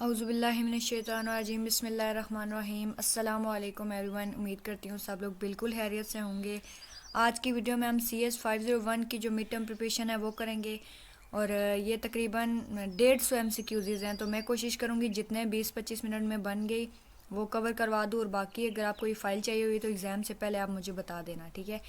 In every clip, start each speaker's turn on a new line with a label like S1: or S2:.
S1: औज़ुबिल्लाहिमिनश्शैतानिर्रजीम बिस्मिल्लाहिर्रहमानिर्रहीम अस्सलामु अलैकुम एवरीवन। उम्मीद करती हूँ सब लोग बिल्कुल खैरियत से होंगे। आज की वीडियो में हम CS 501 की जो मिड टर्म प्रिपरेशन है वो करेंगे और ये तकरीबन 150 MCQs हैं, तो मैं कोशिश करूँगी जितने 20-25 मिनट में बन गई वो कवर करवा दूँ, और बाकी अगर आपको ये फ़ाइल चाहिए हुई तो एग्ज़ाम से पहले आप मुझे बता देना, ठीक है।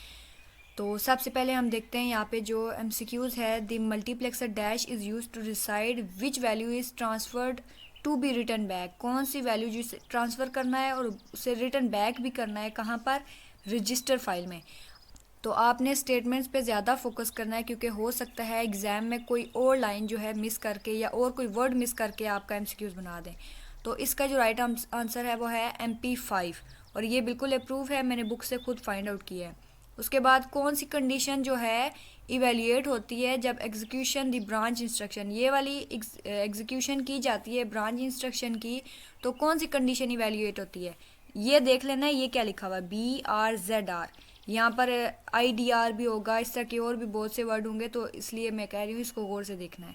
S1: तो सबसे पहले हम देखते हैं यहाँ पे जो MCQs है। The multiplexer dash is use to decide which value is transferred to be return back. कौन सी वैल्यू जिसे ट्रांसफ़र करना है और उसे रिटर्न बैक भी करना है, कहाँ पर, रजिस्टर फाइल में। तो आपने स्टेटमेंट्स पे ज़्यादा फोकस करना है, क्योंकि हो सकता है एग्ज़ाम में कोई और लाइन जो है मिस करके या और कोई वर्ड मिस करके आपका MCQs बना दें। तो इसका जो राइट आंसर है वो है MP5, और ये बिल्कुल अप्रूव है, मैंने बुक से खुद फाइंड आउट किया है। उसके बाद कौन सी कंडीशन जो है इवेल्युएट होती है जब एग्जीक्यूशन द ब्रांच इंस्ट्रक्शन, ये वाली एग्जीक्यूशन की जाती है ब्रांच इंस्ट्रक्शन की, तो कौन सी कंडीशन इवेल्युएट होती है ये देख लेना है। ये क्या लिखा हुआ है, BRZR, यहाँ पर IDR भी होगा, इस तरह के और भी बहुत से वर्ड होंगे, तो इसलिए मैं कह रही हूँ इसको गौर से देखना है।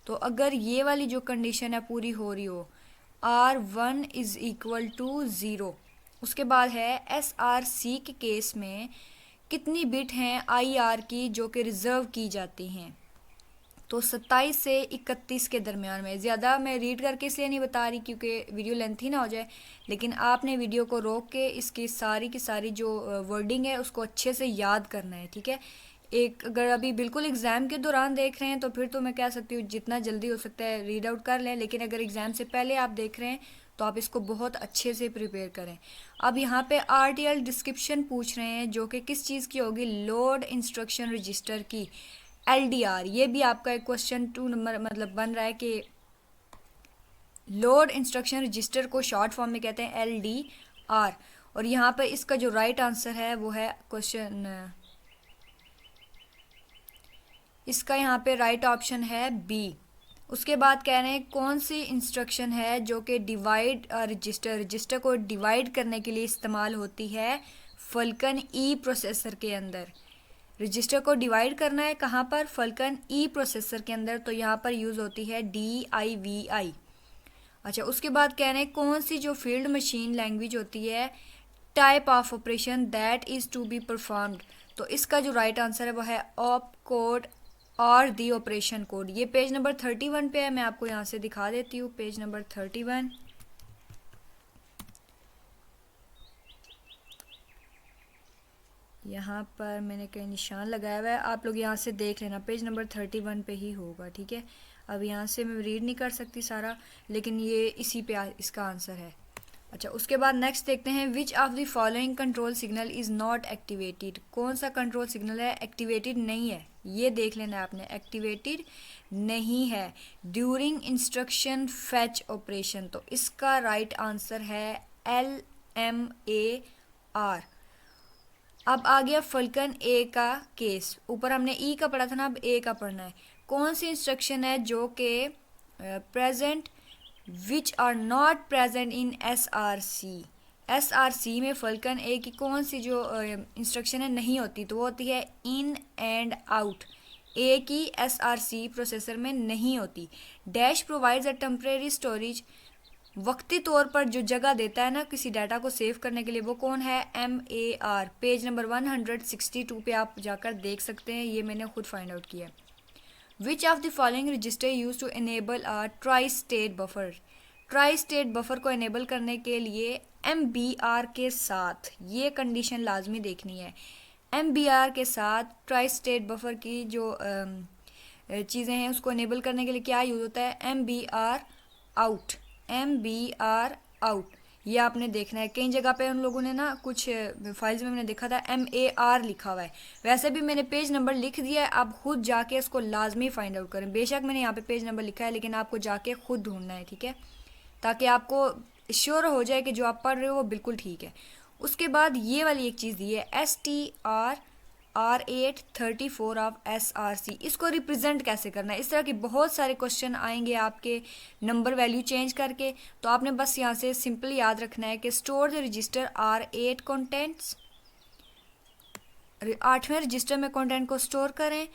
S1: तो अगर ये वाली जो कंडीशन है पूरी हो रही हो, R1 इज़ इक्वल टू 0, उसके बाद है SRC के केस में कितनी बिट हैं IR की जो कि रिज़र्व की जाती हैं, तो 27 से 31 के दरमियान में। ज़्यादा मैं रीड करके इसलिए नहीं बता रही क्योंकि वीडियो लेंथी ना हो जाए, लेकिन आपने वीडियो को रोक के इसकी सारी की सारी जो वर्डिंग है उसको अच्छे से याद करना है, ठीक है। एक अगर अभी बिल्कुल एग्ज़ाम के दौरान देख रहे हैं तो फिर तो मैं कह सकती हूँ जितना जल्दी हो सकता है रीड आउट कर लें, लेकिन अगर एग्ज़ाम से पहले आप देख रहे हैं तो आप इसको बहुत अच्छे से प्रिपेयर करें। अब यहाँ पे RTL डिस्क्रिप्शन पूछ रहे हैं जो कि किस चीज़ की होगी, लोड इंस्ट्रक्शन रजिस्टर की, LDR। ये भी आपका एक क्वेश्चन 2 नंबर मतलब बन रहा है कि लोड इंस्ट्रक्शन रजिस्टर को शॉर्ट फॉर्म में कहते हैं LDR, और यहाँ पे इसका जो राइट आंसर है वो है क्वेश्चन, इसका यहाँ पे राइट ऑप्शन है B। उसके बाद कह रहे हैं कौन सी इंस्ट्रक्शन है जो कि डिवाइड रजिस्टर को डिवाइड करने के लिए इस्तेमाल होती है फल्कन E प्रोसेसर के अंदर। रजिस्टर को डिवाइड करना है कहाँ पर, फल्कन E प्रोसेसर के अंदर, तो यहाँ पर यूज़ होती है DIVI। अच्छा, उसके बाद कह रहे हैं कौन सी जो फील्ड मशीन लैंग्वेज होती है, type of operation that is to be performed, तो इसका जो राइट आंसर है वो है ऑप कोड और दी ऑपरेशन कोड। ये पेज नंबर 31 पे है, मैं आपको यहाँ से दिखा देती हूँ। पेज नंबर 31, यहाँ पर मैंने कहीं निशान लगाया हुआ है, आप लोग यहाँ से देख लेना, पेज नंबर 31 पे ही होगा, ठीक है। अब यहाँ से मैं रीड नहीं कर सकती सारा, लेकिन ये इसी पे इसका आंसर है। अच्छा, उसके बाद नेक्स्ट देखते हैं विच of the following control signal is not activated. कौन सा कंट्रोल सिग्नल है एक्टिवेटेड नहीं है, ये देख लेना है आपने, एक्टिवेटेड नहीं है ड्यूरिंग इंस्ट्रक्शन फैच ऑपरेशन, तो इसका राइट आंसर है LMAR। अब आ गया फल्कन ए का केस, ऊपर हमने ई का पढ़ा था ना, अब ए का पढ़ना है। कौन सी इंस्ट्रक्शन है जो कि present which are not present in SRC में फल्कन ए की कौन सी जो इंस्ट्रक्शन है नहीं होती, तो वो होती है इन एंड आउट। ए की SRC प्रोसेसर में नहीं होती। Dash provides a temporary storage, वक्ती तौर पर जो जगह देता है ना किसी डाटा को सेव करने के लिए, वो कौन है, MAR। पेज नंबर 162 पे आप जाकर देख सकते हैं, ये मैंने खुद फाइंड आउट किया। Which of the following register use to enable a tri state buffer. Tri state buffer को इनेबल करने के लिए MBR के साथ, ये कंडीशन लाजमी देखनी है, MBR के साथ ट्राई स्टेट बफर की जो चीज़ें हैं उसको इनेबल करने के लिए क्या यूज़ होता है, MBR आउट। MBR आउट ये आपने देखना है। कई जगह पे उन लोगों ने ना कुछ फाइल्स में मैंने देखा था MAR लिखा हुआ है, वैसे भी मैंने पेज नंबर लिख दिया है, आप खुद जाके इसको लाजमी फाइंड आउट करें। बेशक मैंने यहाँ पे पेज नंबर लिखा है, लेकिन आपको जाके खुद ढूंढना है, ठीक है, ताकि आपको श्योर हो जाए कि जो आप पढ़ रहे हो वो बिल्कुल ठीक है। उसके बाद ये वाली एक चीज़ दी है STR834 ऑफ SRC, इसको रिप्रेजेंट कैसे करना है। इस तरह के बहुत सारे क्वेश्चन आएंगे आपके नंबर वैल्यू चेंज करके, तो आपने बस यहाँ से सिंपल याद रखना है कि store the register R8 contents, 8वें रजिस्टर में कंटेंट को स्टोर करें,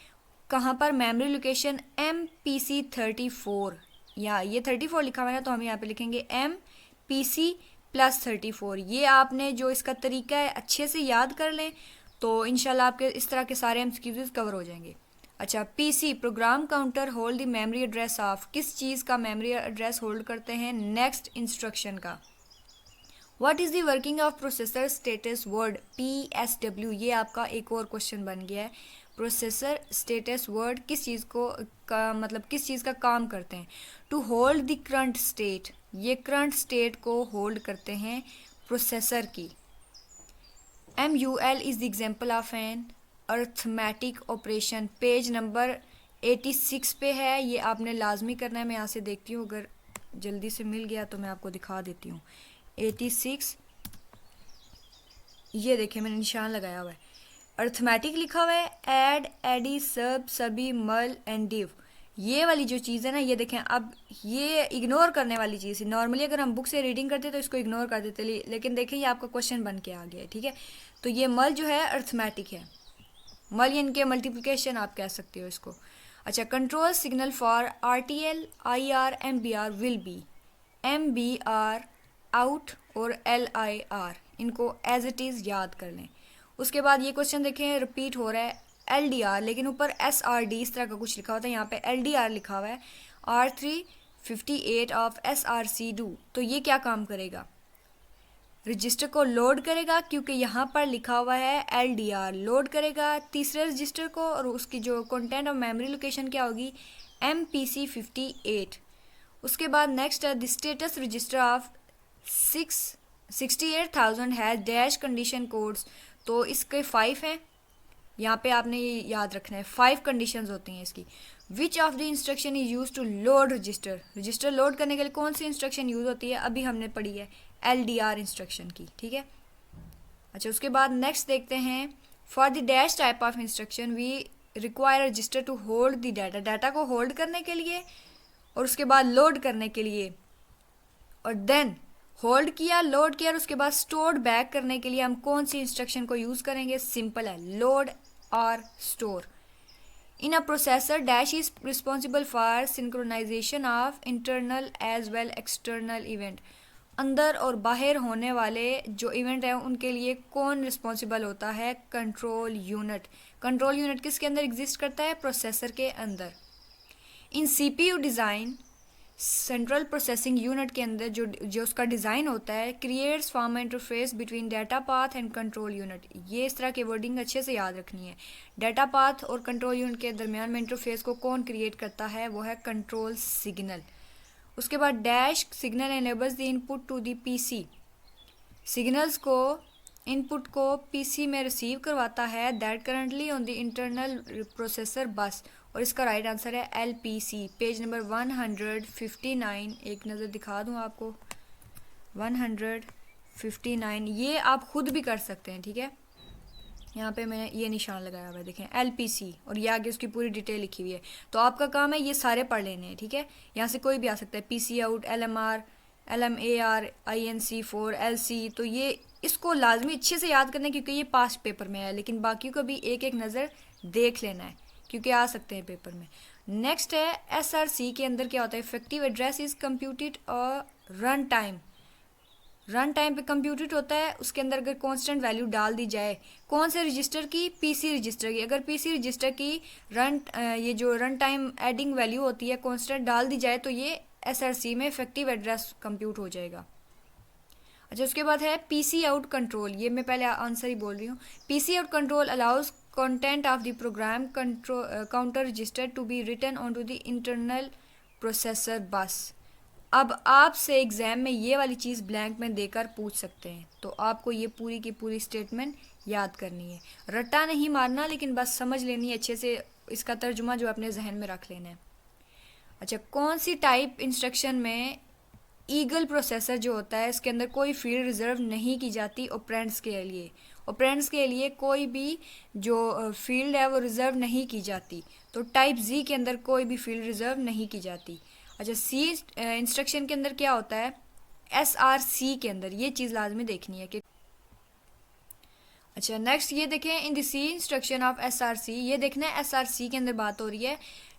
S1: कहाँ पर, मेमोरी लोकेशन MPC34, यहाँ ये 34 लिखा हुआ है ना, तो हम यहाँ पे लिखेंगे MPC प्लस 34। ये आपने जो इसका तरीका है अच्छे से याद कर लें तो इंशाल्लाह आपके इस तरह के सारे MCQs कवर हो जाएंगे। अच्छा, PC program counter hold the memory address of, किस चीज़ का मेमोरी एड्रेस होल्ड करते हैं? नेक्स्ट इंस्ट्रक्शन का। What is the working of processor status word PSW, ये आपका एक और क्वेश्चन बन गया है। प्रोसेसर स्टेटस वर्ड किस चीज़ को मतलब किस चीज़ का काम करते हैं? To hold the current state, ये करंट स्टेट को होल्ड करते हैं प्रोसेसर की। MUL is the example of an arithmetic operation, page number 86 पे है, ये आपने लाजमी करना है। मैं यहाँ से देखती हूँ, अगर जल्दी से मिल गया तो मैं आपको दिखा देती हूँ। 86, ये देखिए मैंने निशान लगाया हुआ है, अर्थमेटिक लिखा हुआ है, ऐड, एडी, सब, सभी, मल एंड डिव, ये वाली जो चीज़ है ना, ये देखें। अब ये इग्नोर करने वाली चीज़ है। नॉर्मली अगर हम बुक से रीडिंग करते तो इसको इग्नोर कर देते, लेकिन देखें ये आपका क्वेश्चन बन के आ गया है, ठीक है। तो ये मल जो है अर्थमेटिक है, मल यानी कि मल्टीप्लिकेशन आप कह सकते हो इसको। अच्छा, control signal for RTL, IR, MBR will be MBR out और LIR, इनको एज इट इज़ याद कर लें। उसके बाद ये क्वेश्चन देखें, रिपीट हो रहा है LDR, लेकिन ऊपर SRD इस तरह का कुछ लिखा होता है, यहाँ पे LDR लिखा हुआ है। R358 ऑफ SRC डू, तो ये क्या काम करेगा? रजिस्टर को लोड करेगा, क्योंकि यहाँ पर लिखा हुआ है LDR लोड करेगा तीसरे रजिस्टर को, और उसकी जो कंटेंट और मेमोरी लोकेशन क्या होगी? MPC 58। उसके बाद नेक्स्ट है the status register of 68,000 has dash condition codes, तो इसके 5 हैं, यहाँ पे आपने ये याद रखना है, 5 कंडीशंस होती हैं इसकी। Which of the instruction is use to load register, register load करने के लिए कौन सी इंस्ट्रक्शन यूज होती है? अभी हमने पढ़ी है LDR इंस्ट्रक्शन की, ठीक है। अच्छा, उसके बाद नेक्स्ट देखते हैं, for the dash type of instruction we require register to hold the data, data को होल्ड करने के लिए और उसके बाद लोड करने के लिए, और देन होल्ड किया, लोड किया, और उसके बाद स्टोर्ड बैक करने के लिए हम कौन सी इंस्ट्रक्शन को यूज़ करेंगे? सिंपल है, लोड और store. In a processor dash is responsible for synchronization of internal as well external event, अंदर और बाहर होने वाले जो इवेंट हैं उनके लिए कौन रिस्पॉन्सिबल होता है? Control unit. कंट्रोल यूनिट किसके अंदर एग्जिस्ट करता है? प्रोसेसर के अंदर। इन CPU design, central processing unit के अंदर जो उसका डिज़ाइन होता है, creates form interface between data path and control unit, ये इस तरह के वर्डिंग अच्छे से याद रखनी है। डाटा पाथ और कंट्रोल यूनिट के दरमियान में इंटरफेस को कौन क्रिएट करता है? वो है कंट्रोल सिग्नल। उसके बाद dash signal enables the input to the PC, signals को इनपुट को PC में रिसीव करवाता है, that currently on the internal processor bus, और इसका राइट आंसर है LPC। पेज नंबर 159, एक नज़र दिखा दूं आपको, 159, ये आप खुद भी कर सकते हैं, ठीक है। यहाँ पे मैंने ये निशान लगाया हुआ है, देखें LPC, और ये आगे उसकी पूरी डिटेल लिखी हुई है। तो आपका काम है ये सारे पढ़ लेने हैं, ठीक है। यहाँ से कोई भी आ सकता है, PC out, LMR, LMAR, INC4, LC, तो ये इसको लाजमी अच्छे से याद करना है क्योंकि ये पास्ट पेपर में है, लेकिन बाकी को भी एक एक नज़र देख लेना है क्योंकि आ सकते हैं पेपर में। नेक्स्ट है SRC के अंदर क्या होता है? इफेक्टिव एड्रेस इज कंप्यूटेड और रन टाइम, रन टाइम पे कंप्यूटेड होता है। उसके अंदर अगर कांस्टेंट वैल्यू डाल दी जाए, कौन से रजिस्टर की? PC रजिस्टर की। अगर PC रजिस्टर की ये जो रन टाइम एडिंग वैल्यू होती है कांस्टेंट डाल दी जाए तो ये SRC में इफेक्टिव एड्रेस कंप्यूट हो जाएगा। अच्छा, उसके बाद है PC आउट कंट्रोल, ये मैं पहले आंसर ही बोल रही हूँ। PC out control allows content of the program counter register to be written on to the internal processor bus. अब आपसे एग्ज़ाम में ये वाली चीज़ ब्लैंक में देकर पूछ सकते हैं, तो आपको ये पूरी की पूरी स्टेटमेंट याद करनी है, रट्टा नहीं मारना, लेकिन बस समझ लेनी है अच्छे से, इसका तर्जुमा जो अपने जहन में रख लेना है। अच्छा, कौन सी टाइप इंस्ट्रक्शन में ईगल प्रोसेसर जो होता है इसके अंदर कोई फील्ड रिजर्व नहीं की जाती ऑपरेंड्स के लिए? ऑपरेंड्स के लिए कोई भी जो फील्ड है वो रिजर्व नहीं की जाती, तो टाइप Z के अंदर कोई भी फील्ड रिजर्व नहीं की जाती। अच्छा, C इंस्ट्रक्शन के अंदर क्या होता है? SRC के अंदर, ये चीज़ लाजमी देखनी है कि अच्छा नेक्स्ट ये देखें, in the C instruction of SRC, ये देखना है SRC के अंदर बात हो रही है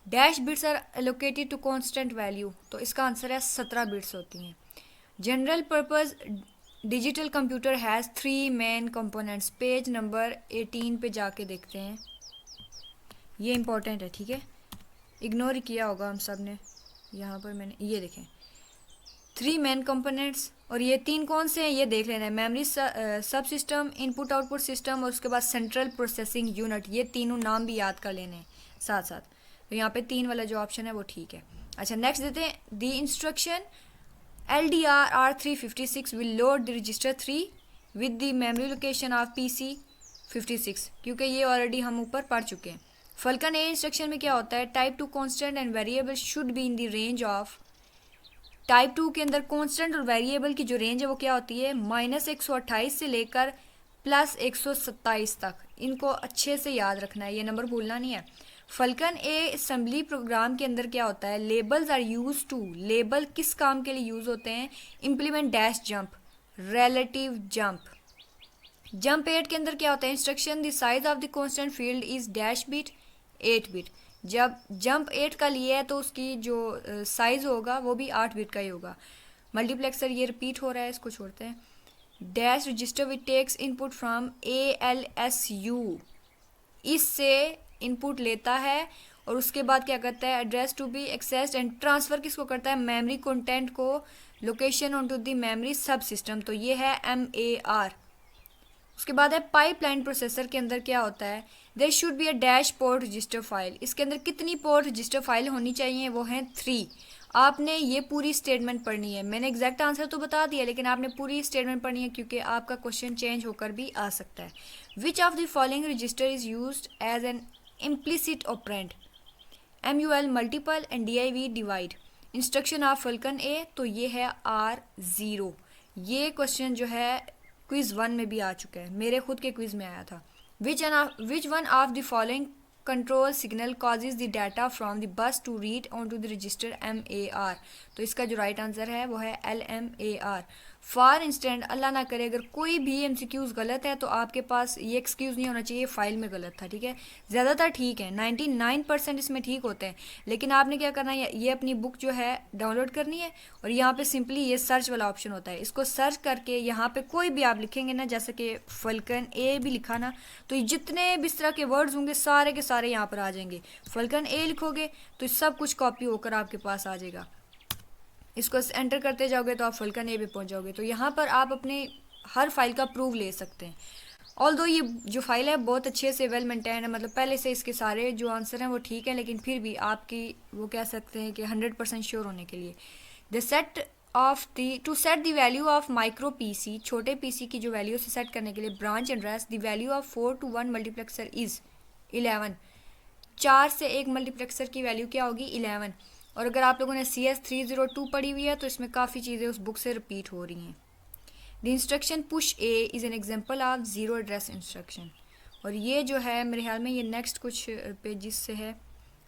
S1: dash bits are allocated to constant value, तो इसका आंसर है 17 बिट्स होती हैं। General purpose digital computer has 3 main components, page number 18 पे जाके देखते हैं, ये इंपॉर्टेंट है, ठीक है, इग्नोर किया होगा हम सब ने। यहाँ पर मैंने ये देखें 3 मेन कंपोनेंट्स, और ये 3 कौन से हैं ये देख लेना है, मेमोरी सब सिस्टम, इनपुट आउटपुट सिस्टम और उसके बाद सेंट्रल प्रोसेसिंग यूनिट, ये तीनों नाम भी याद कर लेने हैं साथ साथ। तो यहाँ पे 3 वाला जो ऑप्शन है वो ठीक है। अच्छा नेक्स्ट देते हैं, the instruction LDR R356 will load the register 3 with the memory location of PC 56, क्योंकि ये ऑलरेडी हम ऊपर पढ़ चुके हैं। फल्कन ए इंस्ट्रक्शन में क्या होता है, type 2 constant and variable should be in the range of, type 2 के अंदर कांस्टेंट और वेरिएबल की जो रेंज है वो क्या होती है, -128 से लेकर +127 तक। इनको अच्छे से याद रखना है, ये नंबर भूलना नहीं है। फल्कन ए असेंबली प्रोग्राम के अंदर क्या होता है, labels are use to, label किस काम के लिए यूज होते हैं, implement dash jump, relative jump. Jump 8 के अंदर क्या होता है, instruction the size of the constant field is dash bit 8 bit. जब जंप 8 का लिया है तो उसकी जो साइज होगा वो भी 8 बिट का ही होगा। मल्टीप्लेक्सर ये रिपीट हो रहा है, इसको छोड़ते हैं। Dash register which takes input from ALSU, इससे इनपुट लेता है और उसके बाद क्या करता है, address to be accessed and transfer किसको करता है, मेमोरी कंटेंट को location on to the memory subsystem, तो ये है MAR। उसके बाद है पाइपलाइन प्रोसेसर के अंदर क्या होता है, there should be a dash port register file, इसके अंदर कितनी पोर्ट रजिस्टर फाइल होनी चाहिए, वो हैं 3। आपने ये पूरी स्टेटमेंट पढ़नी है, मैंने एग्जैक्ट आंसर तो बता दिया लेकिन आपने पूरी स्टेटमेंट पढ़नी है क्योंकि आपका क्वेश्चन चेंज होकर भी आ सकता है। Which of the following register is used as an implicit operand, MUL multiple and DIV divide. Instruction of falcon A, तो ये है R0। ये क्वेश्चन जो है क्विज 1 में भी आ चुका है, मेरे खुद के क्विज में आया था। Which one of the following control signal causes the data from the bus to read on to the register MAR, तो इसका जो राइट आंसर है वो है LMAR। फॉर इंस्टेंट, अल्लाह ना करे अगर कोई भी MCQs गलत है तो आपके पास ये एक्सक्यूज़ नहीं होना चाहिए फाइल में गलत था, ठीक है। ज़्यादातर ठीक है, 99% इसमें ठीक होते हैं, लेकिन आपने क्या करना है, ये अपनी बुक जो है डाउनलोड करनी है और यहाँ पे सिंपली ये सर्च वाला ऑप्शन होता है, इसको सर्च करके यहाँ पे कोई भी आप लिखेंगे ना, जैसे कि फल्कन ए भी लिखा ना, तो ये जितने भी इस तरह के वर्ड्स होंगे सारे के सारे यहाँ पर आ जाएंगे। फल्कन ए लिखोगे तो सब कुछ कॉपी होकर आपके पास आ जाएगा, इसको एंटर करते जाओगे तो आप फल्कन ए पे पहुंच जाओगे। तो यहाँ पर आप अपने हर फाइल का प्रूफ ले सकते हैं। ऑल्दो ये जो फाइल है बहुत अच्छे से वेल मेंटेन है, मतलब पहले से इसके सारे जो आंसर हैं वो ठीक है, लेकिन फिर भी आपकी वो कह सकते हैं कि 100% श्योर होने के लिए the set of the two set the value of micro PC, छोटे PC की जो वैल्यू से सेट करने के लिए branch address, the value of 4 to 1 multiplexer is 11। 4 से 1 मल्टीप्लेक्सर की वैल्यू क्या होगी, 11। और अगर आप लोगों ने CS 302 पढ़ी हुई है तो इसमें काफ़ी चीज़ें उस बुक से रिपीट हो रही हैं। The instruction push A is an example of zero address instruction, और ये जो है मेरे ख्याल में ये नेक्स्ट कुछ पेजेस से है,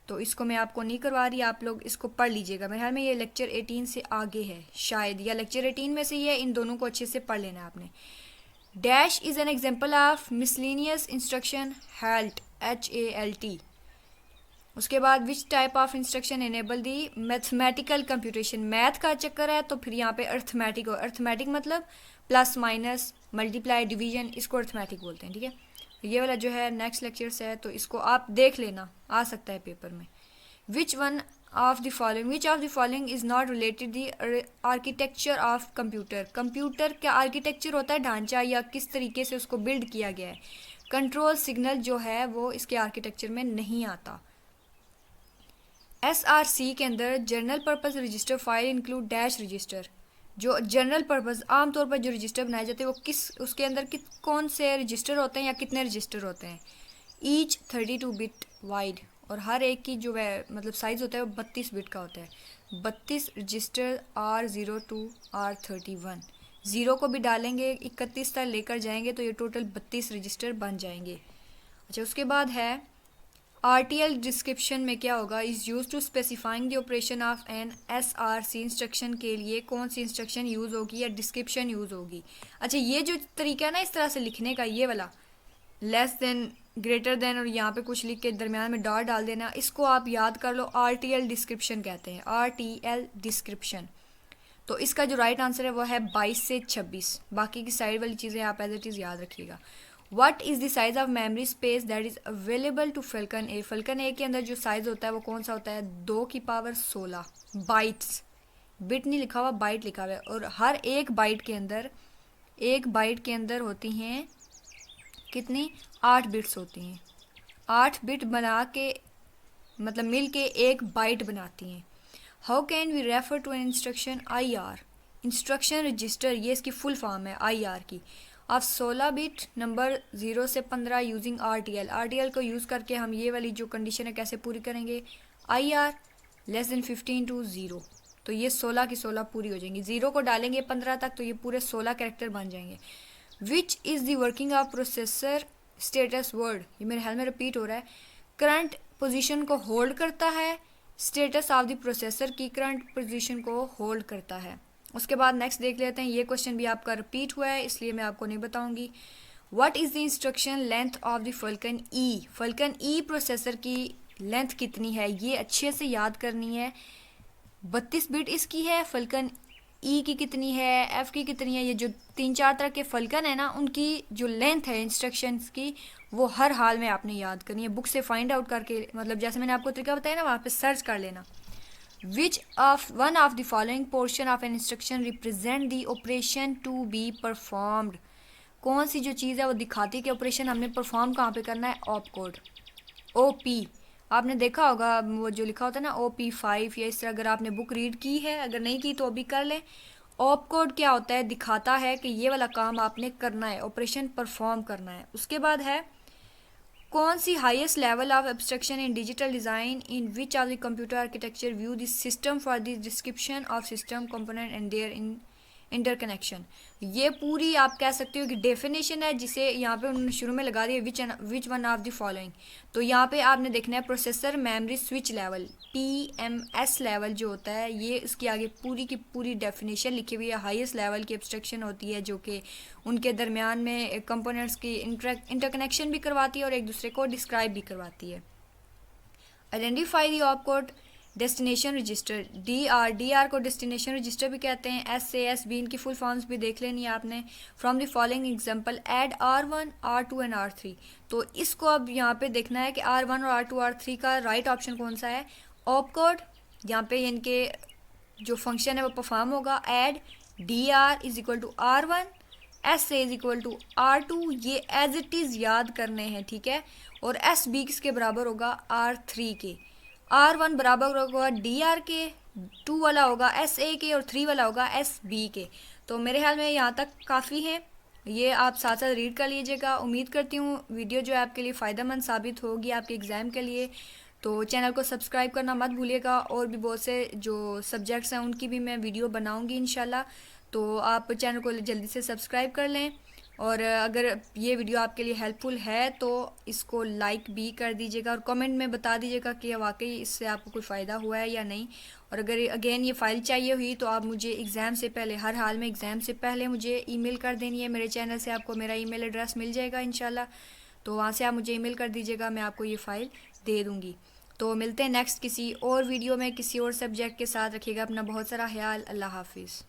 S1: तो इसको मैं आपको नहीं करवा रही, आप लोग इसको पढ़ लीजिएगा। मेरे ख्याल में ये लेक्चर 18 से आगे है शायद, या लेक्चर 18 में से ही है, इन दोनों को अच्छे से पढ़ लेना आपने। Dash is an example of miscellaneous instruction HALT। उसके बाद which type of instruction enable the mathematical computation, math का चक्कर है तो फिर यहाँ पे अर्थमेटिक हो, अर्थमेटिक मतलब प्लस माइनस मल्टीप्लाई डिवीजन, इसको अर्थमेटिक बोलते हैं, ठीक है। ये वाला जो है नेक्स्ट लेक्चर से है तो इसको आप देख लेना, आ सकता है पेपर में। विच of the following is not related the architecture of computer, computer का आर्किटेक्चर होता है ढांचा या किस तरीके से उसको बिल्ड किया गया है, कंट्रोल सिग्नल जो है वो इसके आर्किटेक्चर में नहीं आता। SRC के अंदर general purpose register file include dash register, जो जनरल पर्पस आमतौर पर जो रजिस्टर बनाए जाते हैं वो किस उसके अंदर कौन से रजिस्टर होते हैं या कितने रजिस्टर होते हैं, ईच 32 बिट वाइड, और हर एक की जो है मतलब साइज़ होता है वो 32 बिट का होता है। 32 register R0 to R31, zero को भी डालेंगे 31 तक लेकर जाएंगे तो ये टोटल 32 रजिस्टर बन जाएंगे। अच्छा उसके बाद है RTL डिस्क्रिप्शन में क्या होगा, is use to specifying the operation of an SRC instruction के लिए कौन सी इंस्ट्रक्शन यूज़ होगी या डिस्क्रिप्शन यूज़ होगी। अच्छा ये जो तरीका है ना इस तरह से लिखने का, ये वाला लेस देन, ग्रेटर देन और यहाँ पे कुछ लिख के दरमियान में डॉट डाल देना। इसको आप याद कर लो, RTL डिस्क्रिप्शन कहते हैं, RTL डिस्क्रिप्शन। तो इसका जो राइट आंसर है वो है 22 से 26। बाकी की साइड वाली चीज़ें आप एज इट इज़ याद रखिएगा। What is the size of memory space that is available to falcon A. Falcon A के अंदर जो साइज़ होता है वो कौन सा होता है? 2 की पावर 16 बाइट्स। बिट नहीं लिखा हुआ, बाइट लिखा हुआ है। और हर एक बाइट के अंदर होती हैं कितनी? 8 बिट्स होती हैं। 8 बिट बना के मतलब मिल के एक बाइट बनाती हैं। How can we refer to an instruction? IR, instruction register, ये इसकी फुल फॉर्म है IR की। आप 16 बिट नंबर 0 से 15 यूजिंग RTL को यूज़ करके हम ये वाली जो कंडीशन है कैसे पूरी करेंगे? IR लेस देन 15 टू 0, तो ये 16 की 16 पूरी हो जाएंगी। 0 को डालेंगे 15 तक तो ये पूरे 16 कैरेक्टर बन जाएंगे। Which is the working of processor status word, ये मेरे ख्याल में रिपीट हो रहा है। करंट पोजीशन को होल्ड करता है, स्टेटस ऑफ द प्रोसेसर की करंट पोजीशन को होल्ड करता है। उसके बाद नेक्स्ट देख लेते हैं। ये क्वेश्चन भी आपका रिपीट हुआ है इसलिए मैं आपको नहीं बताऊंगी। What is the instruction length of the falcon E. Falcon E processor की लेंथ कितनी है ये अच्छे से याद करनी है। 32 बिट इसकी है। फल्कन ई की कितनी है, एफ की कितनी है, ये जो 3-4 तरह के फल्कन है ना उनकी जो लेंथ है इंस्ट्रक्शंस की वो हर हाल में आपने याद करनी है। बुक से फाइंड आउट करके, मतलब जैसे मैंने आपको तरीका बताया ना वहाँ पे सर्च कर लेना। Which of one of the following portion of an instruction represent the operation to be performed. कौन सी जो चीज़ है वो दिखाती है कि ऑपरेशन हमने परफॉर्म कहाँ पे करना है? Op code, OP। आपने देखा होगा वो जो लिखा होता है ना OP5 या इस तरह, अगर आपने बुक रीड की है, अगर नहीं की तो अभी कर लें। ऑप कोड क्या होता है? दिखाता है कि ये वाला काम आपने करना है, ऑपरेशन परफॉर्म करना है। उसके बाद है कौन सी highest level of abstraction in digital design in which of the computer architecture view the system for the description of system component and their in interconnection. ये पूरी आप कह सकते हो कि डेफिनेशन है जिसे यहाँ पे उन्होंने शुरू में लगा दिया विच वन ऑफ द फॉलोइंग। तो यहाँ पे आपने देखना है processor memory switch level, PMS level जो होता है, ये इसकी आगे पूरी की पूरी डेफिनेशन लिखी हुई है। हाईएस्ट लेवल की एब्स्ट्रैक्शन होती है जो कि उनके दरमियान में कंपोनेंट्स की इंटरकनेक्शन भी करवाती है और एक दूसरे को डिस्क्राइब भी करवाती है। Identify the opcode destination register, DR को डेस्टिनेशन रजिस्टर भी कहते हैं। SAS B इनकी फुल फॉर्म्स भी देख लेनी है आपने। From the following example add R1 R2 and R3। तो इसको अब यहाँ पे देखना है कि R1 और R2 R3 का राइट ऑप्शन कौन सा है? ऑपकोड, यहाँ पे इनके जो फंक्शन है वो परफॉर्म होगा। Add DR is equal to R1, SA is equal to R2, ये एज इट इज़ याद करने हैं, ठीक है। और SB किसके बराबर होगा? R3 के। R1 बराबर होगा DR के, 2 वाला होगा SA के और 3 वाला होगा SB के। तो मेरे ख्याल में यहाँ तक काफ़ी है, ये आप साथ साथ रीड कर लीजिएगा। उम्मीद करती हूँ वीडियो जो है आपके लिए फ़ायदेमंद साबित होगी आपके एग्ज़ाम के लिए। तो चैनल को सब्सक्राइब करना मत भूलिएगा। और भी बहुत से जो सब्जेक्ट्स हैं उनकी भी मैं वीडियो बनाऊँगी इंशाल्लाह। तो आप चैनल को जल्दी से सब्सक्राइब कर लें। और अगर ये वीडियो आपके लिए हेल्पफुल है तो इसको लाइक भी कर दीजिएगा और कमेंट में बता दीजिएगा कि वाकई इससे आपको कोई फ़ायदा हुआ है या नहीं। और अगर अगेन ये फ़ाइल चाहिए हुई तो आप मुझे एग्ज़ाम से पहले, हर हाल में एग्ज़ाम से पहले मुझे ईमेल कर देनी है। मेरे चैनल से आपको मेरा ईमेल एड्रेस मिल जाएगा इंशाल्लाह। तो वहाँ से आप मुझे ईमेल कर दीजिएगा, मैं आपको ये फ़ाइल दे दूँगी। तो मिलते हैं नेक्स्ट किसी और वीडियो में किसी और सब्जेक्ट के साथ। रखिएगा अपना बहुत सारा ख्याल। अल्लाह हाफिज़।